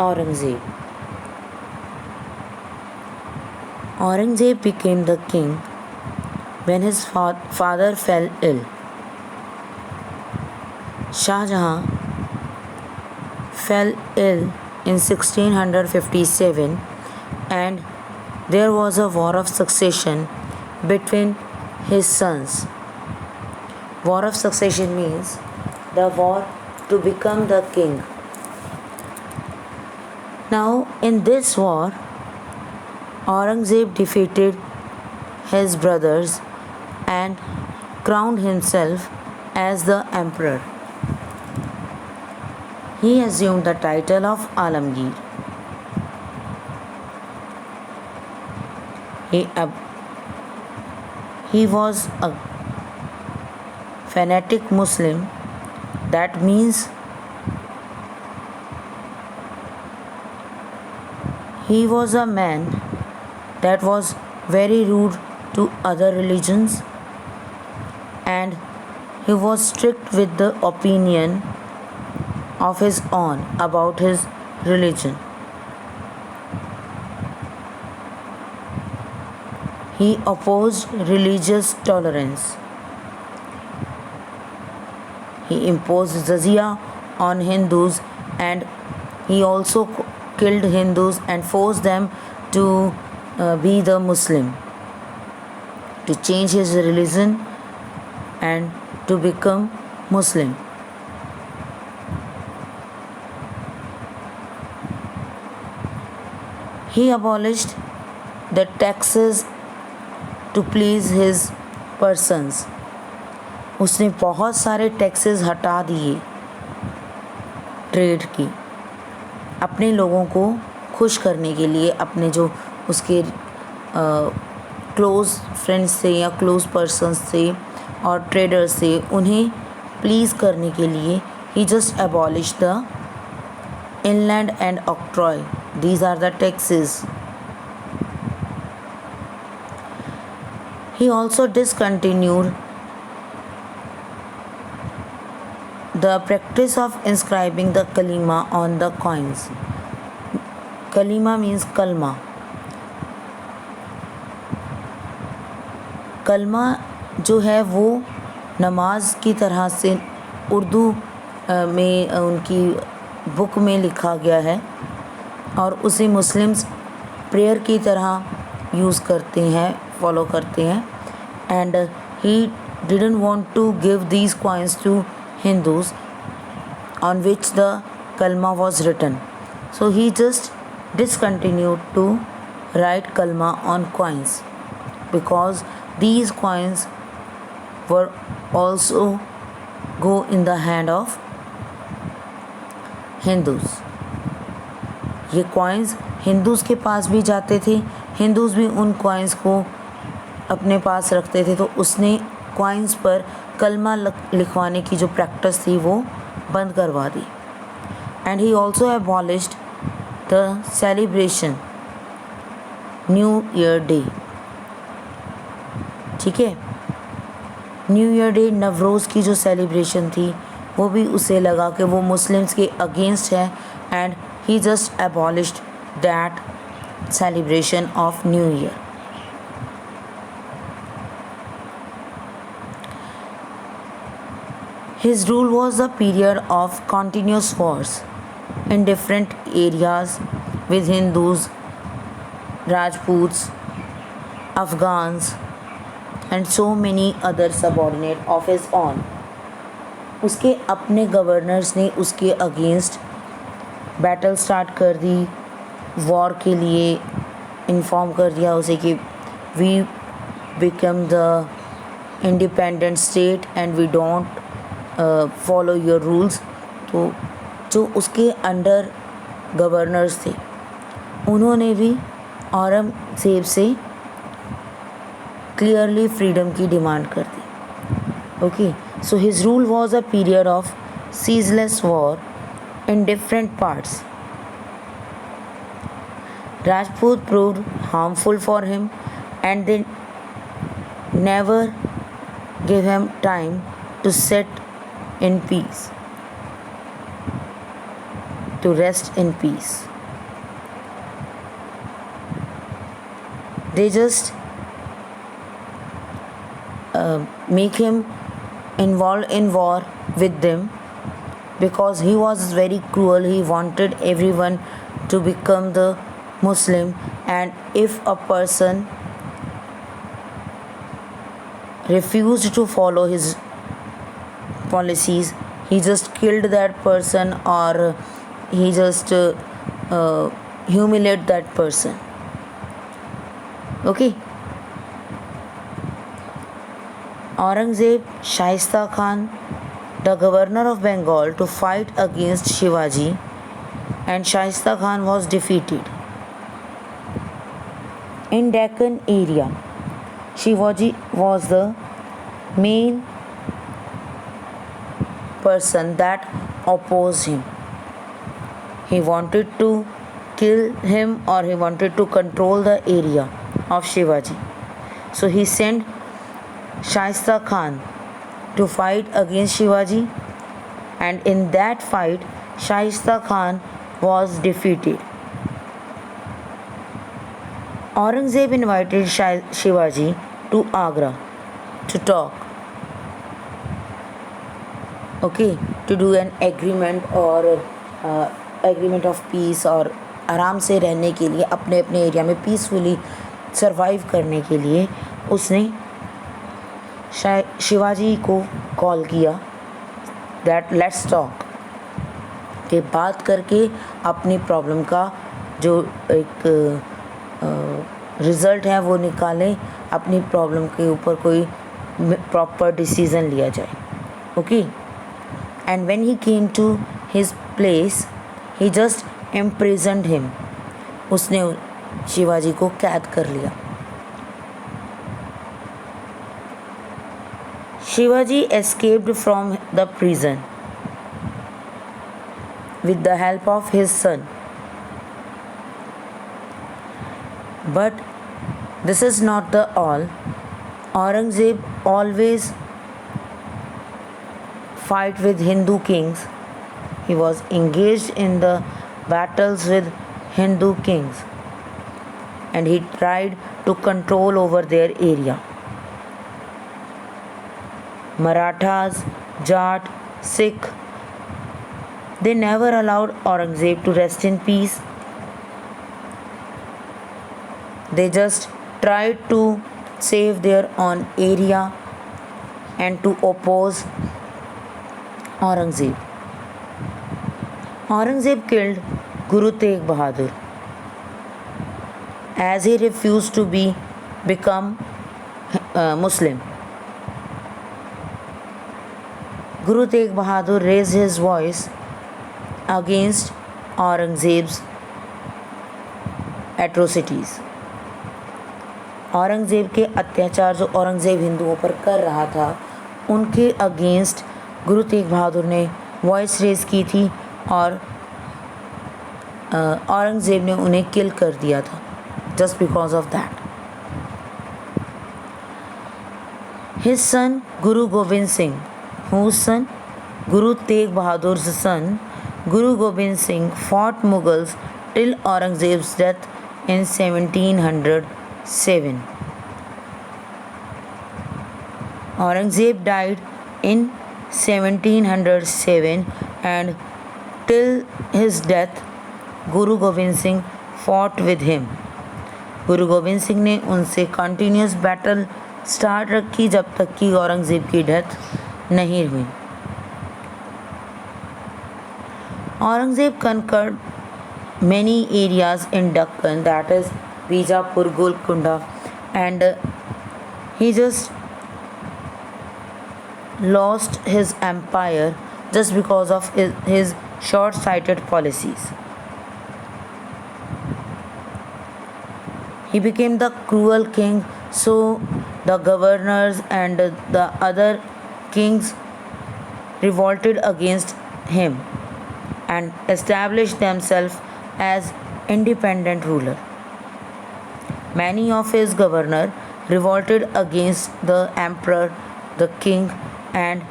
Aurangzeb. Aurangzeb became the king when his father fell ill. Shah Jahan fell ill in 1657 and there was a war of succession between his sons. War of succession means the war to become the king. Now, in this war, Aurangzeb defeated his brothers and crowned himself as the emperor. He assumed the title of Alamgir. He was a fanatic Muslim. That means he was a man that was very rude to other religions and he was strict with the opinion of his own about his religion. He opposed religious tolerance. He imposed jizya on Hindus and he also killed Hindus and forced them to be the Muslim, to change his religion and to become Muslim. He abolished the taxes to please his persons. उसने बहुत सारे taxes हटा दिए trade की, अपने लोगों को खुश करने के लिए, अपने जो उसके क्लोज़ फ्रेंड्स थे या क्लोज़ पर्सन्स थे और ट्रेडर्स थे, उन्हें प्लीज़ करने के लिए he just abolished the inland and octroi. These are the taxes. He also discontinued the practice of inscribing the kalima on the coins. Kalima means kalma. कलमा जो है वो नमाज की तरह से उर्दू में उनकी बुक में लिखा गया है और उसे मुस्लिम्स प्रेयर की तरह यूज़ करते हैं, फॉलो करते हैं. And he didn't want to give these coins to Hindus on which the kalma was written. So he just discontinued to write kalma on coins because these coins were also go in the hand of Hindus. ये coins Hindus के पास भी जाते थे, Hindus भी उन coins को अपने पास रखते थे, तो उसने coins पर कलमा लिखवाने की जो practice थी वो बंद करवा दी. And he also abolished the celebration new year day. ठीक है, न्यू ईयर डे नवरोज़ की जो सेलिब्रेशन थी वो भी उसे लगा कि वो मुस्लिम्स के अगेंस्ट है and he just abolished that celebration of new year. His rule was a period of continuous wars in different areas with Hindus, Rajputs, Afghans and so many other subordinate of his own. उसके अपने governors ने उसके against battle start कर दी, war के लिए inform कर दिया उसे कि we become the independent state and we don't follow your rules. तो जो उसके अंडर गवर्नर्स थे उन्होंने भी औरंगज़ेब से क्लियरली फ्रीडम की डिमांड कर दी. Okay, so his rule was a period of ceaseless war in different parts. Rajput proved harmful for him and they never gave him time to sit in peace, to rest in peace. They just make him involved in war with them because he was very cruel. He wanted everyone to become the Muslim, and if a person refused to follow his policies, he just killed that person, or he just humiliate that person. Okay. Aurangzeb Shaista Khan, the governor of Bengal, to fight against Shivaji, and Shaista Khan was defeated. In Deccan area, Shivaji was the main person that opposed him. He wanted to kill him, or he wanted to control the area of Shivaji. So he sent Shaista Khan to fight against Shivaji, and in that fight Shaista Khan was defeated. Aurangzeb invited Shivaji to Agra to talk, okay, to do an agreement or agreement of peace, और आराम से रहने के लिए, अपने अपने area में peacefully survive करने के लिए उसने शिवाजी को कॉल किया दैट लेट्स टॉक, के बात करके अपनी प्रॉब्लम का जो एक रिज़ल्ट है वो निकालें, अपनी प्रॉब्लम के ऊपर कोई प्रॉपर डिसीज़न लिया जाए. Okay. And when he came to his place he just imprisoned him. उसने शिवाजी को कैद कर लिया. Shivaji escaped from the prison with the help of his son. But this is not the all. Aurangzeb always fight with Hindu kings. He was engaged in the battles with Hindu kings, and he tried to control over their area. Marathas, Jat, Sikh, they never allowed Aurangzeb to rest in peace. They just tried to save their own area and to oppose Aurangzeb. Aurangzeb killed Guru Tegh Bahadur as he refused to become Muslim. Guru Tegh Bahadur raised his voice against Aurangzeb's atrocities. Aurangzeb के अत्याचार जो औरंगज़ेब हिंदुओं पर कर रहा था, उनके against Guru Tegh Bahadur ने वॉइस रेज की थी, और औरंगज़ेब ने उन्हें किल कर दिया था just because of that. His son Guru Govind Singh, whose son, Guru Tegh Bahadur's son, Guru Gobind Singh, fought Mughals till Aurangzeb's death in 1707. Aurangzeb died in 1707, and till his death, Guru Gobind Singh fought with him. गुरु गोविंद सिंह ने उनसे continuous battle start रखी जब तक कि औरंगज़ेब की death नहीं हुई. Aurangzeb conquered many areas in Deccan, that is Bijapur, Golconda, and he just lost his empire just because of his short-sighted policies. He became the cruel king, so the governors and the other kings revolted against him and established themselves as independent ruler. Many of his governors revolted against the emperor, the king, and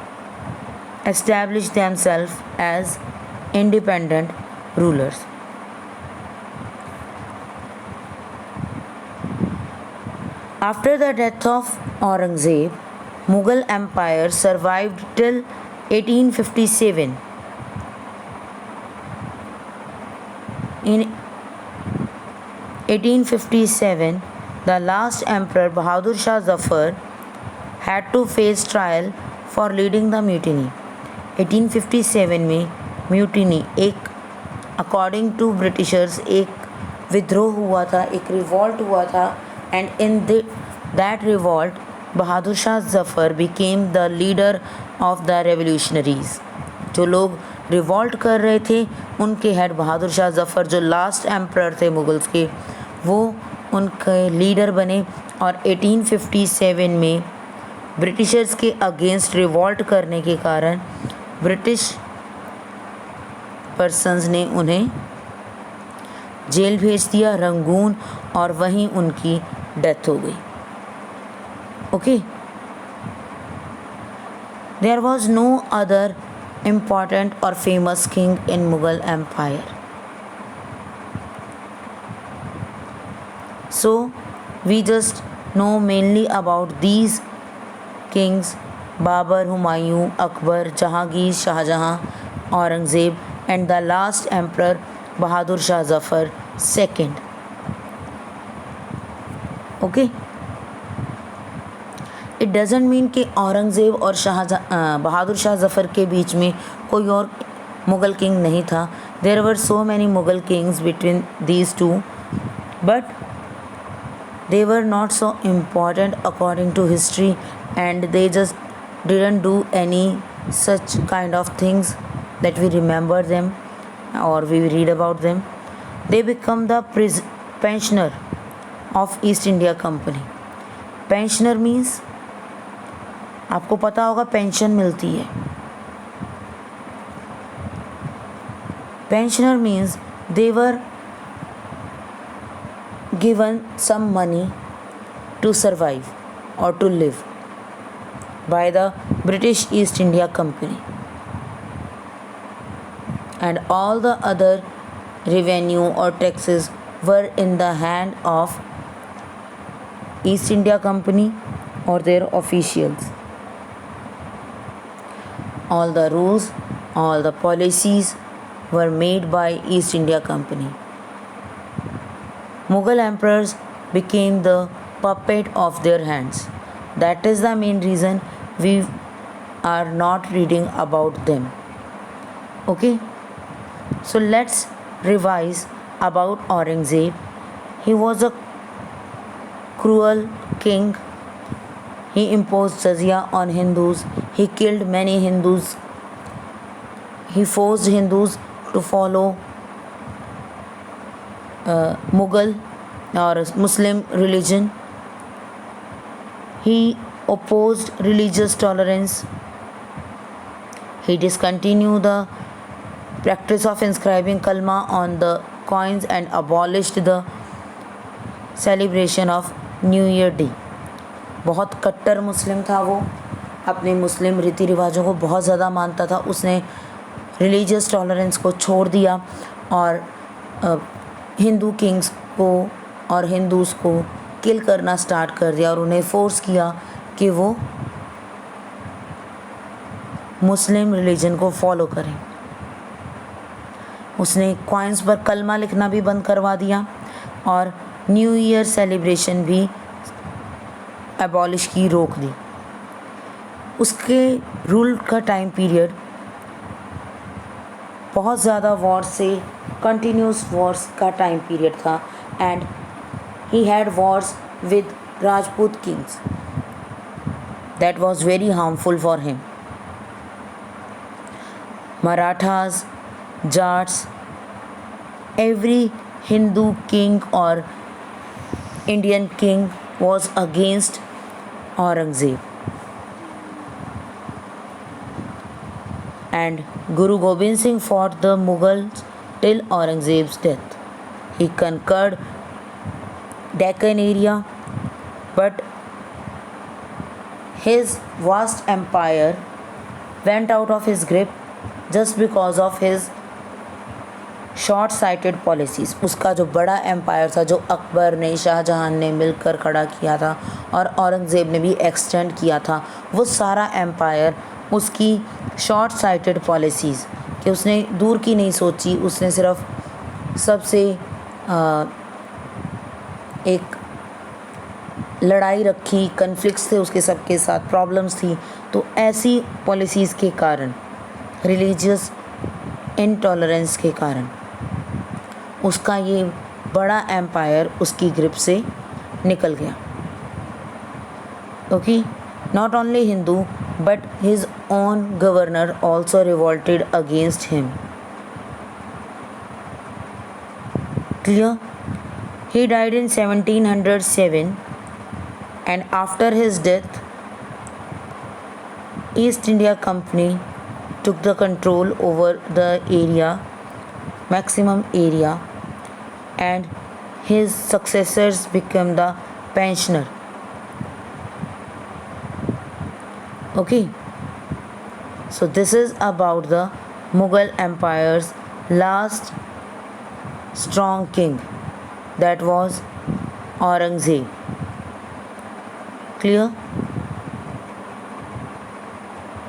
established themselves as independent rulers. After the death of Aurangzeb, Mughal Empire survived till 1857. In 1857, the last emperor Bahadur Shah Zafar had to face trial for leading the mutiny. 1857 में mutiny एक according to Britishers एक विद्रोह हुआ था, एक revolt हुआ था, and in that revolt Bahadur Shah Zafar became the leader of the revolutionaries. जो लोग रिवॉल्ट कर रहे थे उनके हेड बहादुर शाह जफ़र, जो लास्ट एम्परर थे मुगल्स के, वो उनके लीडर बने. और 1857 में ब्रिटिशर्स के अगेंस्ट रिवॉल्ट करने के कारण ब्रिटिश पर्सन्स ने उन्हें जेल भेज दिया, रंगून, और वहीं उनकी डेथ हो गई. Okay, there was no other important or famous king in Mughal Empire. So we just know mainly about these kings: Babur, Humayun, Akbar, Jahangir, Shah Jahan, Aurangzeb, and the last emperor Bahadur Shah Zafar II. Okay, it doesn't mean कि औरंगज़ेब और बहादुर शाह ज़फ़र के बीच में कोई और Mughal king नहीं था. There were so many Mughal kings between these two, but they were not so important according to history, and they just didn't do any such kind of things that we remember them or we read about them. They become the pensioner of East India Company. Pensioner means आपको पता होगा pension मिलती है. Pensioner means they were given some money to survive और to live by the British East India company, and all the other revenue और taxes were in the hand of East India company और their officials. All the rules, all the policies were made by East India Company. Mughal emperors became the puppet of their hands. That is the main reason we are not reading about them. Okay, so let's revise about Aurangzeb. He was a cruel king. He imposed jizya on Hindus. He killed many Hindus. He forced Hindus to follow Mughal or Muslim religion. He opposed religious tolerance. He discontinued the practice of inscribing kalma on the coins and abolished the celebration of New Year Day. बहुत कट्टर मुस्लिम था वो, अपने मुस्लिम रीति रिवाजों को बहुत ज़्यादा मानता था. उसने रिलीजियस टॉलरेंस को छोड़ दिया और हिंदू किंग्स को और हिंदूज़ को किल करना स्टार्ट कर दिया और उन्हें फोर्स किया कि वो मुस्लिम रिलीजन को फॉलो करें. उसने कॉइन्स पर कलमा लिखना भी बंद करवा दिया और न्यू ईयर सेलिब्रेशन भी एबॉलिश की, रोक दी. उसके रूल का टाइम पीरियड बहुत ज़्यादा वॉर से, कंटिन्यूस वॉर्स का टाइम पीरियड था, and he had Wars with Rajput Kings that was very harmful for him. Marathas, Jats, every Hindu king or Indian king was against Aurangzeb, and Guru Gobind Singh fought the Mughals till Aurangzeb's death. He conquered Deccan area, but his vast empire went out of his grip just because of his short sighted policies, उसका जो बड़ा empire था, जो अकबर ने, शाहजहां ने मिलकर खड़ा किया था और औरंगज़ेब ने भी एक्सटेंड किया था, वो सारा एम्पायर उसकी शॉर्ट साइटेड पॉलिसीज़ कि उसने दूर की नहीं सोची, उसने सिर्फ सबसे एक लड़ाई रखी, कन्फ्लिक्ट्स थे उसके सबके साथ, प्रॉब्लम्स थी। तो ऐसी पॉलिसीज़ के कारण, रिलीजियस इनटॉलरेंस के कारण उसका ये बड़ा एम्पायर उसकी ग्रिप से निकल गया। Okay, not only Hindu but his own governor also revolted against him. Clear? He died in 1707 and after his death East India Company took the control over the area, maximum area, and his successors became the pensioner. Okay, so this is about the Mughal Empire's last strong king, that was Aurangzeb. Clear?